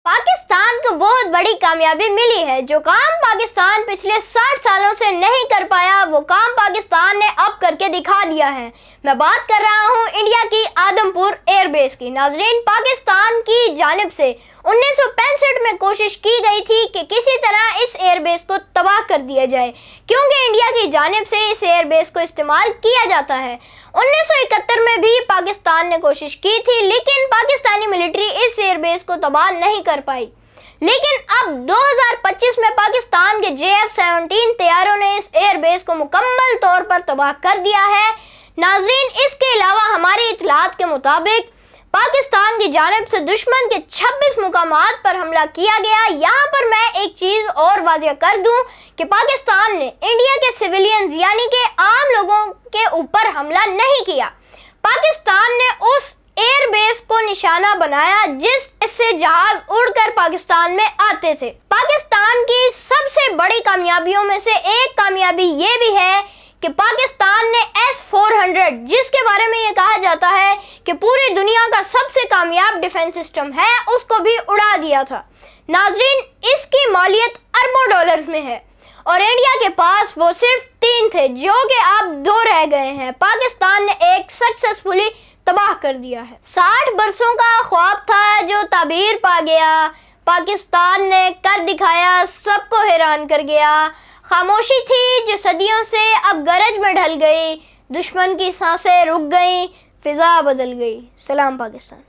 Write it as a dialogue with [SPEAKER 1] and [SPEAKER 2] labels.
[SPEAKER 1] पाकिस्तान को बहुत बड़ी कामयाबी मिली है। जो काम पाकिस्तान पिछले 60 सालों से नहीं कर पाया, वो काम पाकिस्तान ने अब करके दिखा दिया है। मैं बात कर रहा हूँ इंडिया की आदमपुर एयरबेस की। नाजरीन, पाकिस्तान की जानिब से 1965 में कोशिश की गई थी कि किसी तरह इस एयरबेस को तबाह कर दिया जाए, क्योंकि इंडिया की जानिब से इस एयरबेस को इस्तेमाल किया जाता है। 1971 में भी पाकिस्तान ने कोशिश की थी, लेकिन पाकिस्तानी मिलिट्री इस एयरबेस को तबाह नहीं कर पाई। लेकिन अब 2025 में पाकिस्तान के JF-17 तैयारों ने इस एयरबेस को मुकम्मल तौर पर तबाह कर दिया है। नाजरीन, इसके अलावा हमारी इत्तलात के मुताबिक पाकिस्तान की जानिब से दुश्मन के 26 मुकामात पर हमला किया गया। यहाँ पर मैं एक चीज़ और वाज़ेह कर दूँ कि पाकिस्तान ने इंडिया के सिविलियंस यानी कि आम लोगों के ऊपर हमला नहीं किया। पाकिस्तान ने उस एयरबेस को निशाना बनाया जिससे जहाज उड़कर पाकिस्तान में आते थे। पाकिस्तान की सबसे बड़ी कामयाबियों में से एक कामयाबी ये भी है कि पाकिस्तान ने S-400, जिसके बारे में ये कहा जाता है कि पूरी दुनिया का सबसे कामयाब डिफेंस सिस्टम है, उसको भी उड़ा दिया था। नाजरीन, इसकी मालियत अरबों डॉलर्स में है और इंडिया के पास वो सिर्फ 3 थे, जो कि अब 2 रह गए हैं। पाकिस्तान ने एक सक्सेसफुली तबाह कर दिया है। 60 बरसों का ख्वाब था जो ताबीर पा गया, पाकिस्तान ने कर दिखाया, सबको हैरान कर गया। खामोशी थी जो सदियों से अब गरज में ढल गई, दुश्मन की सांसें रुक गई, फिजा बदल गई। सलाम पाकिस्तान।